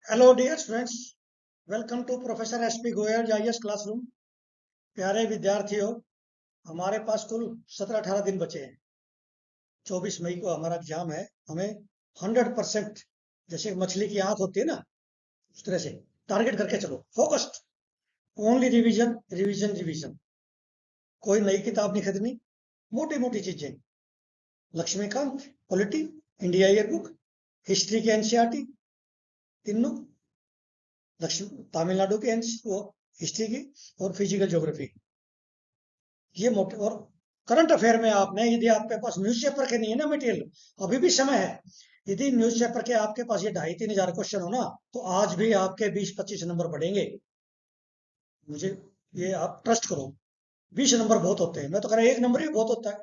Hello dear students, welcome to professor S P Goyal IAS classroom. प्यारे विद्यार्थियों, हमारे पास कुल 17-18 दिन बचे हैं। 24 मई को हमारा एग्जाम है। हमें 100%, जैसे मछली की आंख होती है ना, उस तरह से टारगेट करके चलो। Focused, only revision revision revision. कोई नई किताब नहीं खरीदनी, मोटी मोटी चीजें। Laxmikanth, polity, India year book, history के एनसीईआरटी तीनों, तमिलनाडु की वो हिस्ट्री की और फिजिकल ज्योग्राफी, ये मोटे। और करंट अफेयर में आपने, यदि आपके पास न्यूज़पेपर के नहीं है ना मटेरियल, अभी भी समय है। यदि न्यूज़पेपर के आपके पास ये 2,500-3,000 क्वेश्चन हो ना, तो आज भी आपके 20-25 नंबर बढ़ेंगे। मुझे ये आप ट्रस्ट करो। 20 नंबर बहुत होते हैं। मैं तो कह रहा हूँ 1 नंबर ही बहुत होता है।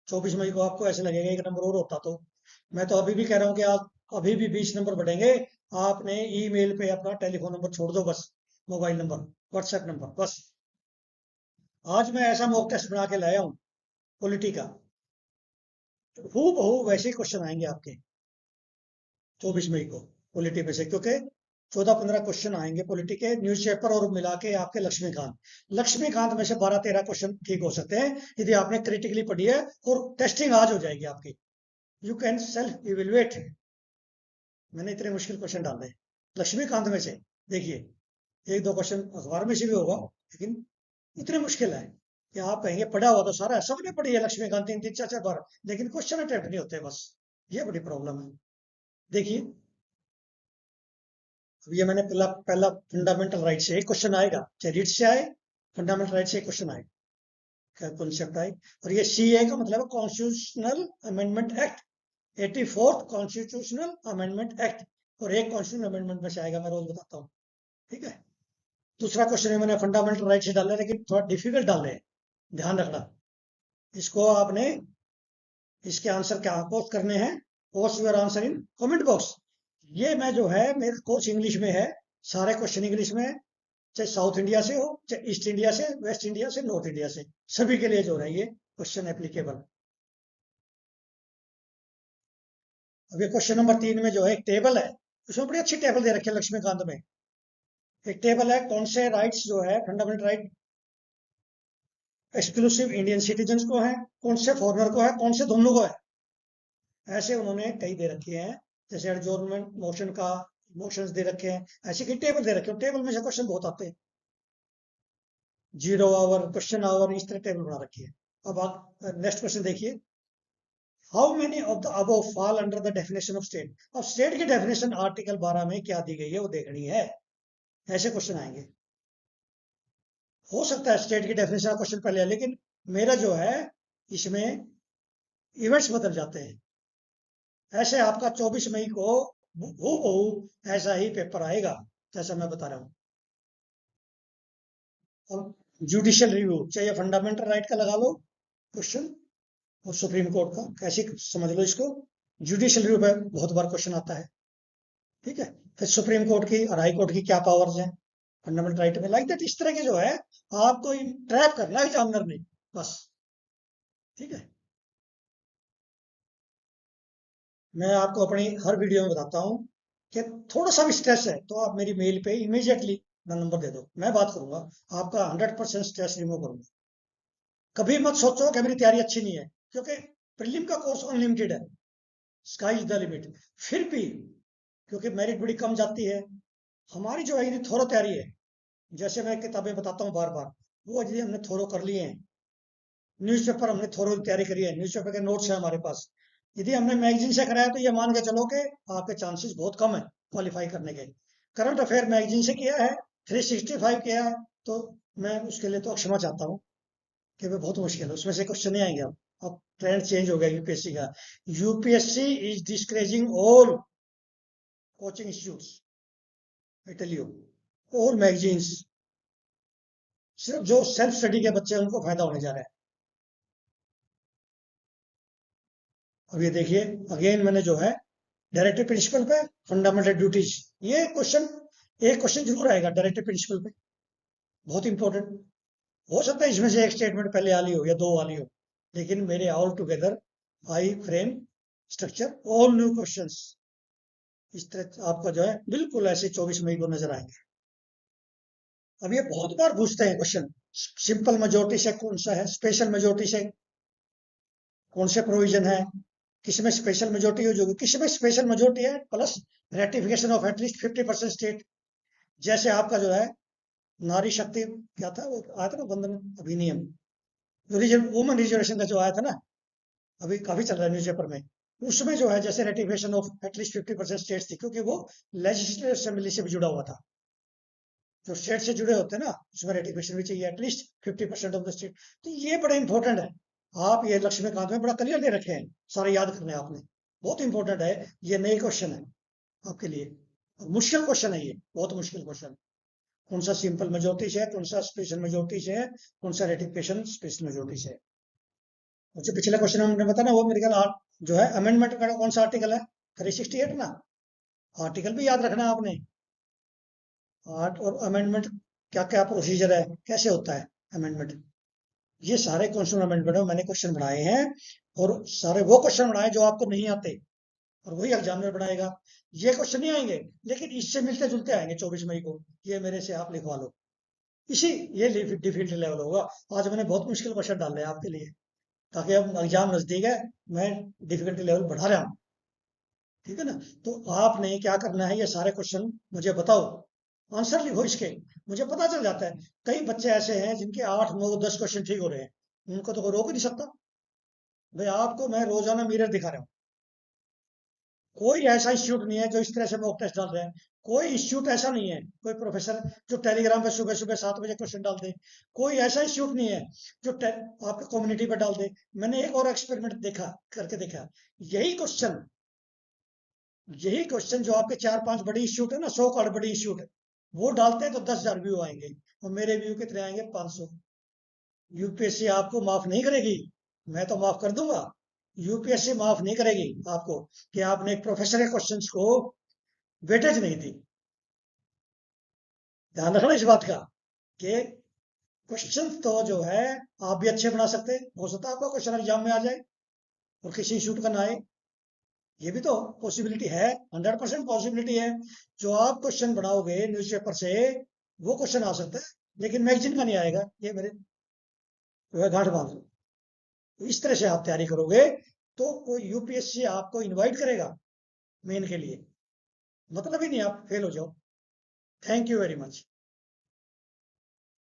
24 मई को आपको ऐसे लगेगा 1 नंबर और होता तो। मैं तो अभी भी कह रहा हूँ कि आप अभी भी 20 नंबर बढ़ेंगे। आपने ईमेल पे अपना टेलीफोन नंबर छोड़ दो बस, मोबाइल नंबर, व्हाट्सएप नंबर बस। आज मैं ऐसा मॉक टेस्ट बना के लाया हूँ पॉलिटी का, हूबहू वैसे ही क्वेश्चन आएंगे आपके 24 मई को पॉलिटी में से, क्योंकि 14-15 क्वेश्चन आएंगे पॉलिटी के न्यूज़पेपर और मिला के आपके लक्ष्मीकांत में से 12-13 क्वेश्चन ठीक हो सकते हैं यदि आपने क्रिटिकली पढ़ी है। और टेस्टिंग आज हो जाएगी आपकी। You can self evaluate. मैंने इतने मुश्किल क्वेश्चन डाले लक्ष्मीकांत में से। देखिए, 1-2 क्वेश्चन अखबार में से भी होगा, लेकिन इतने मुश्किल है कि आप कहेंगे पढ़ा हुआ तो सारा है, सबने पढ़ी है लक्ष्मीकांत 3-3 4-4 बार, लेकिन क्वेश्चन अटेम्प्ट नहीं होते बस। ये बड़ी प्रॉब्लम है। देखिए, अब ये मैंने पहला पहला फंडामेंटल राइट से एक क्वेश्चन आएगा, चाहे रीट से आए, फंडामेंटल राइट से एक क्वेश्चन आए, कॉन्सेप्ट आए। और ये सीए का मतलब है constitutional amendment act, 84th constitutional amendment act. और एक कॉन्स्टिट्यूशनल अमेंडमेंट में से आएगा, मैं रोज बताता हूँ। ठीक है। दूसरा क्वेश्चन है, मैंने फंडामेंटल राइट से डाला, लेकिन थोड़ा डिफिकल्ट डाले हैं, ध्यान रखना। इसको आपने, इसके आंसर क्या पोस्ट करने हैं, post your answer in comment box. ये मैं जो है, मेरे कोर्स इंग्लिश में है, सारे क्वेश्चन इंग्लिश में है, चाहे साउथ इंडिया से हो, चाहे ईस्ट इंडिया से, वेस्ट इंडिया से, नॉर्थ इंडिया से, सभी के लिए जो है ये क्वेश्चन एप्लीकेबल। अब ये क्वेश्चन नंबर 3 में जो है एक टेबल है, उसमें बड़ी अच्छी टेबल दे रखी है लक्ष्मीकांत में। एक टेबल है, कौन से राइट्स जो है fundamental right exclusive Indian citizen को है, कौन से फॉरनर को है, कौन से दोनों को है। ऐसे उन्होंने कई दे रखे हैं, जैसे एडजोर्नमेंट मोशन का मोशंस दे रखे हैं, ऐसे कई टेबल दे रखे हैं। टेबल में से क्वेश्चन बहुत आते हैं, 0 आवर, क्वेश्चन आवर, इस तरह टेबल बना रखी है। अब आप नेक्स्ट क्वेश्चन देखिए, how many of the above fall under the definition of state. अब स्टेट की डेफिनेशन आर्टिकल 12 में क्या दी गई है वो देखनी है। ऐसे क्वेश्चन आएंगे। हो सकता है स्टेट की डेफिनेशन का क्वेश्चन पहले है, लेकिन मेरा जो है इसमें इवेंट्स बदल जाते हैं। ऐसे आपका 24 मई को हूबहू ऐसा ही पेपर आएगा जैसा मैं बता रहा हूँ। अब जुडिशियल रिव्यू, चाहे फंडामेंटल राइट का लगा लो क्वेश्चन, और सुप्रीम कोर्ट का, कैसे समझ लो इसको। जुडिशियल रिव्यू पे बहुत बार क्वेश्चन आता है। ठीक है। फिर सुप्रीम कोर्ट की और हाई कोर्ट की क्या पावर्स हैं फंडामेंटल राइट में, लाइक दैट। इस तरह के जो है आपको ट्रैप करना है एग्जामिनर ने, बस। ठीक है। मैं आपको अपनी हर वीडियो में बताता हूँ कि थोड़ा सा भी स्ट्रेस है तो आप मेरी मेल पे इमीडिएटली नंबर दे दो, मैं बात करूंगा, आपका 100% स्ट्रेस रिमूव करूंगा। कभी मत सोचो कि मेरी तैयारी अच्छी नहीं है, क्योंकि प्रीलिम का कोर्स अनलिमिटेड है, स्काई इज द लिमिट। फिर भी क्योंकि मेरिट बड़ी कम जाती है, हमारी जो है यदि थोड़ा तैयारी है, जैसे मैं किताबें बताता हूँ बार बार, वो यदि हमने थोरो कर लिए हैं, न्यूज़पेपर हमने थोरो तैयारी करी है, न्यूज़पेपर के नोट्स है हमारे पास, यदि हमने मैगजीन से कराया, तो ये मान के चलो कि आपके चांसेस बहुत कम है क्वालिफाई करने के। करंट अफेयर मैगजीन से किया है, 365 किया है, तो मैं उसके लिए तो क्षमा चाहता हूँ कि वो बहुत मुश्किल है, उसमें से क्वेश्चन नहीं आएंगे। अब ट्रेंड चेंज हो गया यूपीएससी का। UPSC is discouraging all coaching institutes, I tell you, और मैगजीन्स। सिर्फ जो सेल्फ स्टडी के बच्चे हैं उनको फायदा होने जा रहा है। अब ये देखिए, अगेन मैंने जो है डायरेक्टिव प्रिंसिपल पे, फंडामेंटल ड्यूटीज, ये क्वेश्चन, एक क्वेश्चन जरूर आएगा डायरेक्टिव प्रिंसिपल पे, बहुत इंपॉर्टेंट। हो सकता है इसमें से एक स्टेटमेंट पहले वाली हो या दो वाली हो, लेकिन मेरे all together I frame structure all new questions. इस तरह आपका जो है बिल्कुल ऐसे 24 मई को नजर आएंगे। अब ये बहुत बार पूछते हैं क्वेश्चन, सिंपल मेजोरिटी से कौन सा है, स्पेशल मेजोरिटी से कौन से प्रोविजन है, किसमें स्पेशल मेजोरिटी यूज होगी, किसमें स्पेशल मेजोरिटी है plus ratification of at least 50% state. जैसे आपका जो है नारी शक्ति क्या था वो आया था ना, वंदन अधिनियम, वुमन रिजर्वेशन का जो आया था ना, अभी काफी चल रहा है न्यूज़पेपर में। उसमें जो है जैसे रेटिफिकेशन ऑफ एटलीस्ट 50% स्टेट्स थी, क्योंकि वो लेजिस्लेटिव असेंबली से भी जुड़ा हुआ था। जो स्टेट से जुड़े होते हैं ना, उसमें रेटिफिकेशन भी चाहिए एटलीस्ट 50% ऑफ द स्टेट। तो ये बड़ा इंपॉर्टेंट है। आप ये लक्ष्मीकांत में बड़ा क्लियर दे रखे हैं, सारे याद करने हैं आपने। बहुत इंपॉर्टेंट है, ये नए क्वेश्चन है आपके लिए। मुश्किल क्वेश्चन है ये, बहुत मुश्किल क्वेश्चन। कौन सा सिंपल मेजोरिटी से है, कौन सा स्पेशल मेजोरिटी से है, कौन सा रेटिफिकेशन स्पेशल मेजोरिटी से है। जो पिछले क्वेश्चन हमने बताया ना, वो मेरे ख्याल जो है अमेंडमेंट का कौन सा आर्टिकल है, 368 ना। आर्टिकल भी याद रखना है आपने। आर्ट और अमेंडमेंट क्या क्या प्रोसीजर है, कैसे होता है अमेंडमेंट। ये सारे कॉन्स्टिट्यूशन अमेंडमेंट में मैंने क्वेश्चन बनाए हैं, और सारे वो क्वेश्चन बनाए जो आपको नहीं आते, और वही एग्जामिनर बनाएगा। ये क्वेश्चन नहीं आएंगे, लेकिन इससे मिलते जुलते आएंगे 24 मई को। ये मेरे से आप लिखवा लो, इसी ये डिफिकल्टी लेवल होगा। आज मैंने बहुत मुश्किल क्वेश्चन डाले हैं आपके लिए, ताकि अब एग्जाम नजदीक है, मैं डिफिकल्टी लेवल बढ़ा रहा हूँ। ठीक है ना। तो आपने क्या करना है, ये सारे क्वेश्चन मुझे बताओ, आंसर लिखो इसके। मुझे पता चल जाता है कई बच्चे ऐसे हैं जिनके 8 9 10 क्वेश्चन ठीक हो रहे हैं, उनको तो कोई रोक ही नहीं सकता। भाई आपको मैं रोजाना मिरर दिखा रहा हूँ। कोई ऐसा इंस्टीट्यूट नहीं है जो इस तरह से मॉक टेस्ट डाल रहे हैं। कोई इंस्टीट्यूट ऐसा नहीं है, कोई प्रोफेसर जो टेलीग्राम पे सुबह सुबह 7 बजे क्वेश्चन डाल दे। कोई ऐसा इंस्टीट्यूट नहीं है जो आपके कम्युनिटी पे डाल दे। मैंने एक और एक्सपेरिमेंट देखा, करके देखा। यही क्वेश्चन यही क्वेश्चन जो आपके 4 5 बड़ी इंस्टीट्यूट है ना, 100 बड़ी इंस्टीट्यूट है, वो डालते हैं तो 10,000 व्यू आएंगे, और मेरे व्यू कितने आएंगे, 500। यूपीएससी आपको माफ नहीं करेगी, मैं तो माफ कर दूंगा। यूपीएससी माफ नहीं करेगी आपको कि आपने एक प्रोफेसर के क्वेश्चंस को वेटेज नहीं दी। ध्यान रखना इस बात का कि क्वेश्चन तो जो है आप भी अच्छे बना सकते हैं, हो सकता है आपका क्वेश्चन एग्जाम में आ जाए और किसी इंस्टीट्यूट का ना आए। ये भी तो पॉसिबिलिटी है, 100% पॉसिबिलिटी है। जो आप क्वेश्चन बनाओगे न्यूज़पेपर से, वो क्वेश्चन आ सकता है, लेकिन मैगजीन का नहीं आएगा। ये मेरे जो है गांठ बांध लो। तो इस तरह से आप तैयारी करोगे तो कोई यूपीएससी आपको इनवाइट करेगा मेन के लिए, मतलब ही नहीं आप फेल हो जाओ। Thank you very much.